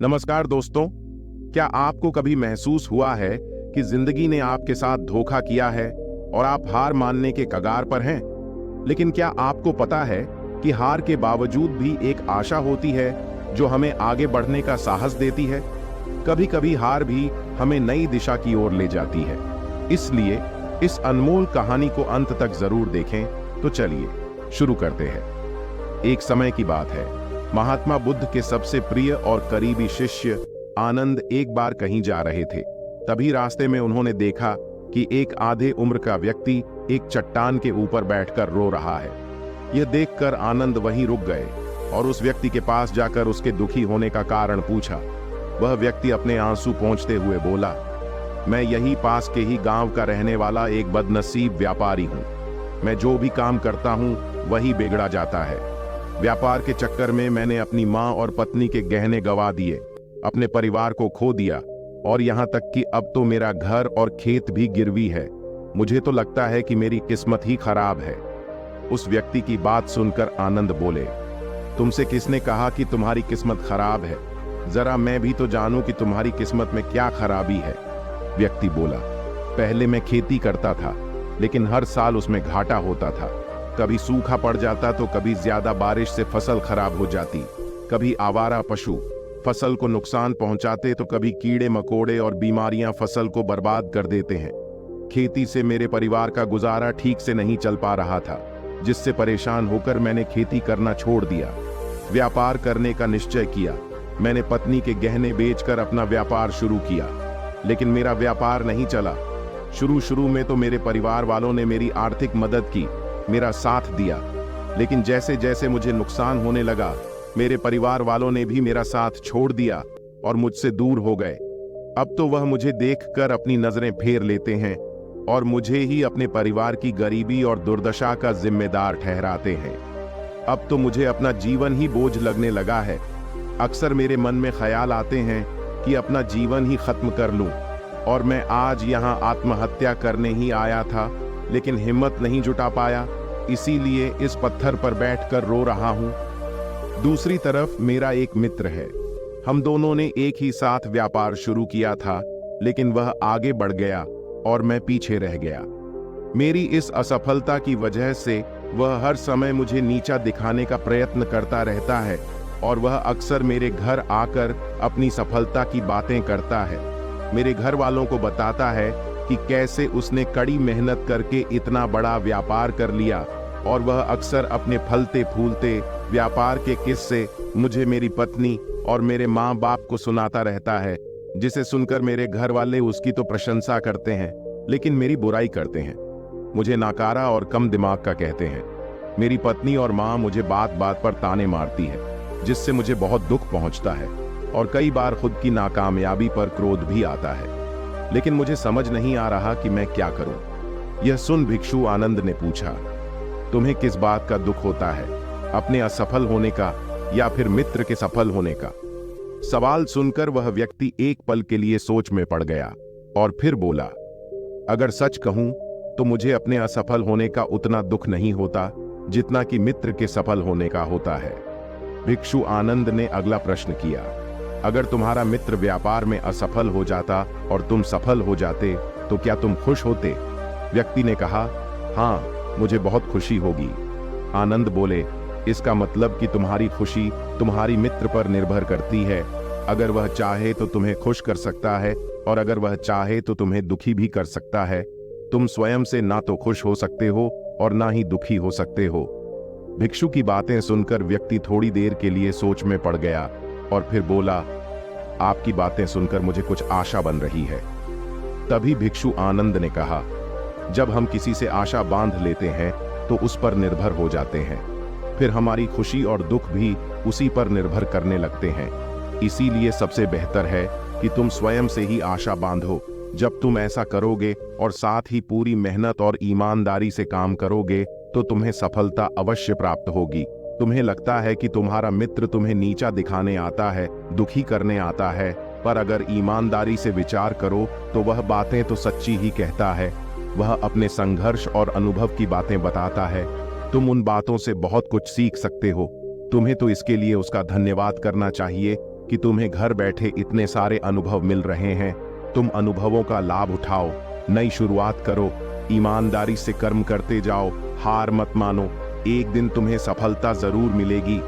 नमस्कार दोस्तों। क्या आपको कभी महसूस हुआ है कि जिंदगी ने आपके साथ धोखा किया है और आप हार मानने के कगार पर हैं? लेकिन क्या आपको पता है कि हार के बावजूद भी एक आशा होती है जो हमें आगे बढ़ने का साहस देती है? कभी कभी हार भी हमें नई दिशा की ओर ले जाती है। इसलिए इस अनमोल कहानी को अंत तक जरूर देखें। तो चलिए शुरू करते हैं। एक समय की बात है। महात्मा बुद्ध के सबसे प्रिय और करीबी शिष्य आनंद एक बार कहीं जा रहे थे। तभी रास्ते में उन्होंने देखा कि एक आधे उम्र का व्यक्ति एक चट्टान के ऊपर बैठकर रो रहा है। यह देखकर आनंद वहीं रुक गए और उस व्यक्ति के पास जाकर उसके दुखी होने का कारण पूछा। वह व्यक्ति अपने आंसू पोंछते हुए बोला, मैं यही पास के ही गांव का रहने वाला एक बदनसीब व्यापारी हूं। मैं जो भी काम करता हूं वही बिगड़ा जाता है। व्यापार के चक्कर में मैंने अपनी मां और पत्नी के गहने गंवा दिए, अपने परिवार को खो दिया और यहां तक कि अब तो मेरा घर और खेत भी गिरवी है। मुझे तो लगता है कि मेरी किस्मत ही खराब है। उस व्यक्ति की बात सुनकर आनंद बोले, तुमसे किसने कहा कि तुम्हारी किस्मत खराब है? जरा मैं भी तो जानूं कि तुम्हारी किस्मत में क्या खराबी है। व्यक्ति बोला, पहले मैं खेती करता था, लेकिन हर साल उसमें घाटा होता था। कभी सूखा पड़ जाता तो कभी ज्यादा बारिश से फसल खराब हो जाती। कभी आवारा पशु फसल को नुकसान पहुंचाते तो कभी कीड़े मकोड़े और बीमारियां फसल को बर्बाद कर देते हैं। खेती से मेरे परिवार का गुजारा ठीक से नहीं चल पा रहा था, जिससे परेशान होकर मैंने खेती करना छोड़ दिया। व्यापार करने का निश्चय किया। मैंने पत्नी के गहने बेचकर अपना व्यापार शुरू किया, लेकिन मेरा व्यापार नहीं चला। शुरू में तो मेरे परिवार वालों ने मेरी आर्थिक मदद की, मेरा साथ दिया, लेकिन जैसे जैसे मुझे नुकसान होने लगा, मेरे परिवार वालों ने भी मेरा साथ छोड़ दिया और मुझसे दूर हो गए। अब तो वह मुझे देखकर अपनी नजरें फेर लेते हैं और मुझे ही अपने परिवार की गरीबी और दुर्दशा का जिम्मेदार ठहराते हैं। अब तो मुझे अपना जीवन ही बोझ लगने लगा है। अक्सर मेरे मन में ख्याल आते हैं कि अपना जीवन ही खत्म कर लूं, और मैं आज यहाँ आत्महत्या करने ही आया था, लेकिन हिम्मत नहीं जुटा पाया, इसीलिए इस पत्थर पर बैठकर रो रहा हूं। दूसरी तरफ मेरा एक मित्र है। हम दोनों ने एक ही साथ व्यापार शुरू किया था, लेकिन वह आगे बढ़ गया और मैं पीछे रह गया। मेरी इस असफलता की वजह से वह हर समय मुझे नीचा दिखाने का प्रयत्न करता रहता है और वह अक्सर मेरे घर आकर अपनी सफलता की बातें करता है। मेरे घर वालों को बताता है कि कैसे उसने कड़ी मेहनत करके इतना बड़ा व्यापार कर लिया, और वह अक्सर अपने फलते फूलते व्यापार के किस्से मुझे, मेरी पत्नी और मेरे माँ बाप को सुनाता रहता है, जिसे सुनकर मेरे घर वाले उसकी तो प्रशंसा करते हैं, लेकिन मेरी बुराई करते हैं। मुझे नाकारा और कम दिमाग का कहते हैं। मेरी पत्नी और माँ मुझे बात बात पर ताने मारती है, जिससे मुझे बहुत दुख पहुंचता है और कई बार खुद की नाकामयाबी पर क्रोध भी आता है। लेकिन मुझे समझ नहीं आ रहा कि मैं क्या करूं। यह सुन भिक्षु आनंद ने पूछा, तुम्हें किस बात का दुख होता है, अपने असफल होने का या फिर मित्र के सफल होने का? सवाल सुनकर वह व्यक्ति एक पल के लिए सोच में पड़ गया और फिर बोला, अगर सच कहूं तो मुझे अपने असफल होने का उतना दुख नहीं होता जितना कि मित्र के सफल होने का होता है। भिक्षु आनंद ने अगला प्रश्न किया, अगर तुम्हारा मित्र व्यापार में असफल हो जाता और तुम सफल हो जाते तो क्या तुम खुश होते? व्यक्ति ने कहा, हाँ, मुझे बहुत खुशी होगी। आनंद बोले, इसका मतलब कि तुम्हारी खुशी तुम्हारी मित्र पर निर्भर करती है। अगर वह चाहे तो तुम्हें खुश कर सकता है और अगर वह चाहे तो तुम्हें दुखी भी कर सकता है। तुम स्वयं से ना तो खुश हो सकते हो और ना ही दुखी हो सकते हो। भिक्षु की बातें सुनकर व्यक्ति थोड़ी देर के लिए सोच में पड़ गया और फिर बोला, आपकी बातें सुनकर मुझे कुछ आशा बन रही है। तभी भिक्षु आनंद ने कहा, जब हम किसी से आशा बांध लेते हैं तो उस पर निर्भर हो जाते हैं, फिर हमारी खुशी और दुख भी उसी पर निर्भर करने लगते हैं। इसीलिए सबसे बेहतर है कि तुम स्वयं से ही आशा बांधो। जब तुम ऐसा करोगे और साथ ही पूरी मेहनत और ईमानदारी से काम करोगे तो तुम्हें सफलता अवश्य प्राप्त होगी। तुम्हें लगता है कि तुम्हारा मित्र तुम्हें नीचा दिखाने आता है, दुखी करने आता है, पर अगर ईमानदारी से विचार करो तो वह बातें तो सच्ची ही कहता है। वह अपने संघर्ष और अनुभव की बातें बताता है। तुम उन बातों से बहुत कुछ सीख सकते हो। तुम्हें तो इसके लिए उसका धन्यवाद करना चाहिए कि तुम्हें घर बैठे इतने सारे अनुभव मिल रहे हैं। तुम अनुभवों का लाभ उठाओ, नई शुरुआत करो, ईमानदारी से कर्म करते जाओ, हार मत मानो। एक दिन तुम्हें सफलता जरूर मिलेगी।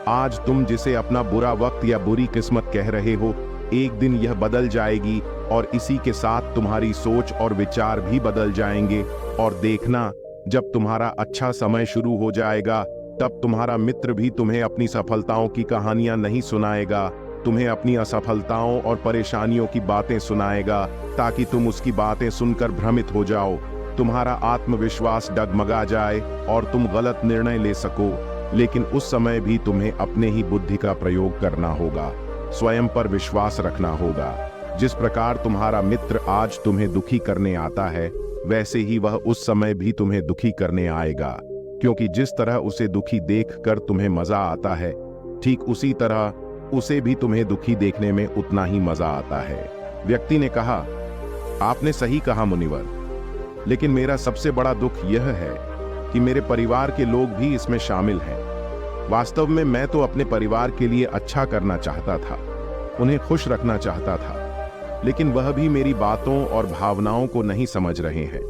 आज तुम जिसे अपना बुरा वक्त या बुरी किस्मत कह रहे हो, एक दिन यह बदल जाएगी और इसी के साथ तुम्हारी सोच और विचार भी बदल जाएंगे। और देखना, जब तुम्हारा अच्छा समय शुरू हो जाएगा, तब तुम्हारा मित्र भी तुम्हें अपनी सफलताओं की कहानियां नहीं सुनाएगा, तुम्हें अपनी असफलताओं और परेशानियों की बातें सुनाएगा, ताकि तुम उसकी बातें सुनकर भ्रमित हो जाओ, तुम्हारा आत्मविश्वास डगमगा जाए और तुम गलत निर्णय ले सको। लेकिन उस समय भी तुम्हें अपने ही बुद्धि का प्रयोग करना होगा, स्वयं पर विश्वास रखना होगा। जिस प्रकार तुम्हारा मित्र आज तुम्हें दुखी करने आता है, वैसे ही वह उस समय भी तुम्हें दुखी करने आएगा, क्योंकि जिस तरह उसे दुखी देखकर तुम्हें मजा आता है, ठीक उसी तरह उसे भी तुम्हें दुखी देखने में उतना ही मजा आता है। व्यक्ति ने कहा, आपने सही कहा मुनिवर, लेकिन मेरा सबसे बड़ा दुख यह है कि मेरे परिवार के लोग भी इसमें शामिल हैं। वास्तव में मैं तो अपने परिवार के लिए अच्छा करना चाहता था, उन्हें खुश रखना चाहता था, लेकिन वह भी मेरी बातों और भावनाओं को नहीं समझ रहे हैं,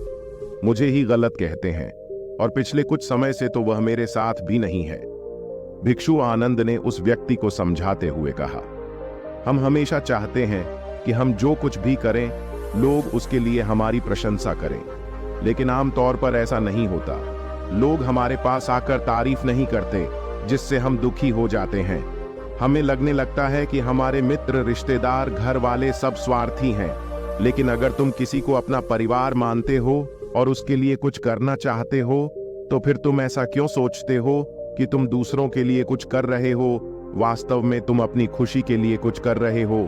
मुझे ही गलत कहते हैं, और पिछले कुछ समय से तो वह मेरे साथ भी नहीं है। भिक्षु आनंद ने उस व्यक्ति को समझाते हुए कहा, हम हमेशा चाहते हैं कि हम जो कुछ भी करें, लोग उसके लिए हमारी प्रशंसा करें, लेकिन आमतौर पर ऐसा नहीं होता। लोग हमारे पास आकर तारीफ नहीं करते, जिससे हम दुखी हो जाते हैं। हमें लगने लगता है कि हमारे मित्र, रिश्तेदार, घर वाले सब स्वार्थी हैं। लेकिन अगर तुम किसी को अपना परिवार मानते हो और उसके लिए कुछ करना चाहते हो, तो फिर तुम ऐसा क्यों सोचते हो कि तुम दूसरों के लिए कुछ कर रहे हो? वास्तव में तुम अपनी खुशी के लिए कुछ कर रहे हो,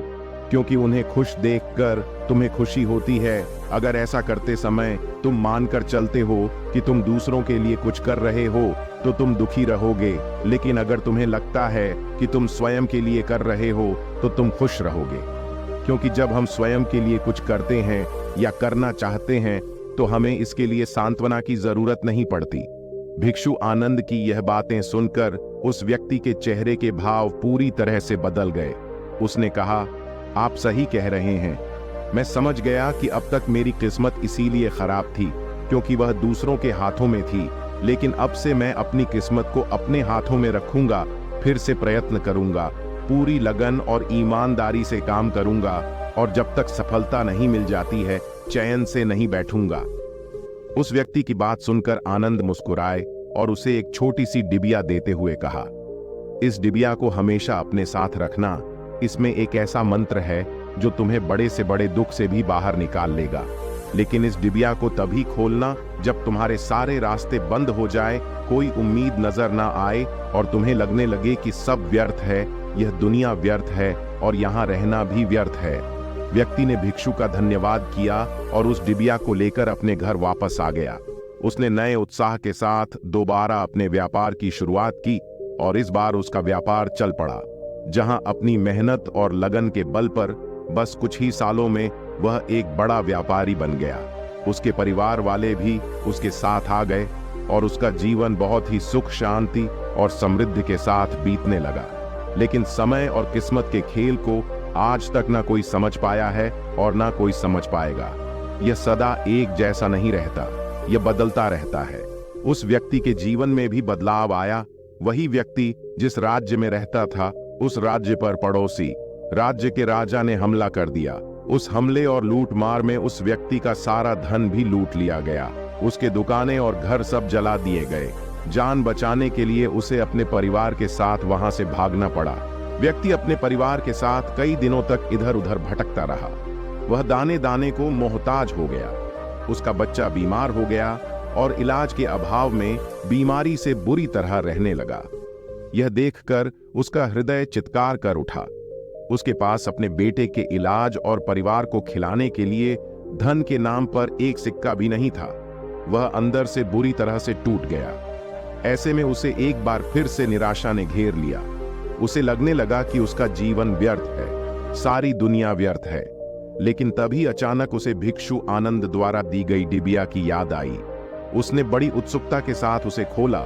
क्योंकि उन्हें खुश देखकर तुम्हें खुशी होती है। अगर ऐसा करते समय तुम मानकर चलते हो कि तुम दूसरों के लिए कुछ कर रहे हो, तो तुम दुखी रहोगे। लेकिन अगर तुम्हें लगता है कि तुम स्वयं के लिए कर रहे हो, तो तुम खुश रहोगे, क्योंकि जब हम स्वयं के लिए कुछ करते हैं या करना चाहते हैं, तो हमें इसके लिए सांत्वना की जरूरत नहीं पड़ती। भिक्षु आनंद की यह बातें सुनकर उस व्यक्ति के चेहरे के भाव पूरी तरह से बदल गए। उसने कहा, आप सही कह रहे हैं। मैं समझ गया कि अब तक मेरी किस्मत इसीलिए खराब थी क्योंकि वह दूसरों के हाथों में थी, लेकिन अब से मैं अपनी किस्मत को अपने हाथों में रखूंगा, फिर से प्रयत्न करूंगा, पूरी लगन और ईमानदारी से काम करूंगा, और जब तक सफलता नहीं मिल जाती है, चैन से नहीं बैठूंगा। उस व्यक्ति की बात सुनकर आनंद मुस्कुराए और उसे एक छोटी सी डिबिया देते हुए कहा, इस डिबिया को हमेशा अपने साथ रखना। इसमें एक ऐसा मंत्र है जो तुम्हें बड़े से बड़े दुख से भी बाहर निकाल लेगा। लेकिन इस डिबिया को तभी खोलना जब तुम्हारे सारे रास्ते बंद हो जाए, कोई उम्मीद नजर ना आए और तुम्हें लगने लगे कि सब व्यर्थ है, यह दुनिया व्यर्थ है और यहाँ रहना भी व्यर्थ है। व्यक्ति ने भिक्षु का धन्यवाद किया और उस डिबिया को लेकर अपने घर वापस आ गया। उसने नए उत्साह के साथ दोबारा अपने व्यापार की शुरुआत की और इस बार उसका व्यापार चल पड़ा। जहां अपनी मेहनत और लगन के बल पर बस कुछ ही सालों में वह एक बड़ा व्यापारी बन गया। उसके परिवार वाले भी उसके साथ आ गए और उसका जीवन बहुत ही सुख, शांति और समृद्धि के साथ बीतने लगा। लेकिन समय और किस्मत के खेल को आज तक ना कोई समझ पाया है और ना कोई समझ पाएगा। यह सदा एक जैसा नहीं रहता, यह बदलता रहता है। उस व्यक्ति के जीवन में भी बदलाव आया। वही व्यक्ति जिस राज्य में रहता था, उस राज्य पर पड़ोसी राज्य के राजा ने हमला कर दिया। उस हमले और लूटमार में उस व्यक्ति का सारा धन भी लूट लिया गया। उसके दुकानें और घर सब जला दिए गए। जान बचाने के लिए उसे अपने परिवार के साथ वहां से भागना पड़ा। व्यक्ति अपने परिवार के साथ कई दिनों तक इधर उधर भटकता रहा। वह दाने दाने को मोहताज हो गया। उसका बच्चा बीमार हो गया और इलाज के अभाव में बीमारी से बुरी तरह रहने लगा। यह देखकर उसका हृदय चित्कार कर उठा। उसके पास अपने बेटे के इलाज और परिवार को खिलाने के लिए धन के नाम पर एक सिक्का भी नहीं था। वह अंदर से बुरी तरह से टूट गया। ऐसे में उसे एक बार फिर से निराशा ने घेर लिया। उसे लगने लगा कि उसका जीवन व्यर्थ है, सारी दुनिया व्यर्थ है। लेकिन तभी अचानक उसे भिक्षु आनंद द्वारा दी गई डिबिया की याद आई। उसने बड़ी उत्सुकता के साथ उसे खोला।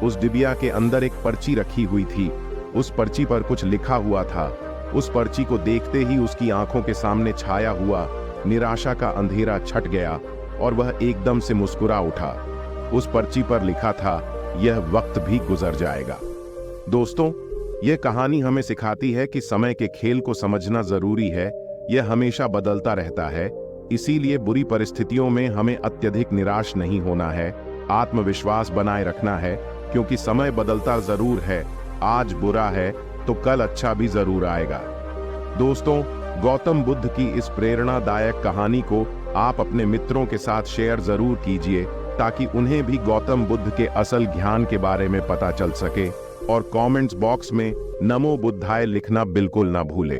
उस डिबिया के अंदर एक पर्ची रखी हुई थी। उस पर्ची पर कुछ लिखा हुआ था। उस पर्ची को देखते ही उसकी आंखों के सामने छाया हुआ निराशा का अंधेरा छट गया और वह एकदम से मुस्कुरा उठा। उस पर्ची पर लिखा था, यह वक्त भी गुजर जाएगा। दोस्तों, यह कहानी हमें सिखाती है कि समय के खेल को समझना जरूरी है। यह हमेशा बदलता रहता है, इसीलिए बुरी परिस्थितियों में हमें अत्यधिक निराश नहीं होना है, आत्मविश्वास बनाए रखना है, क्योंकि समय बदलता जरूर है। आज बुरा है तो कल अच्छा भी जरूर आएगा। दोस्तों, गौतम बुद्ध की इस प्रेरणादायक कहानी को आप अपने मित्रों के साथ शेयर जरूर कीजिए, ताकि उन्हें भी गौतम बुद्ध के असल ज्ञान के बारे में पता चल सके। और कमेंट्स बॉक्स में नमो बुद्धाय लिखना बिल्कुल ना भूले।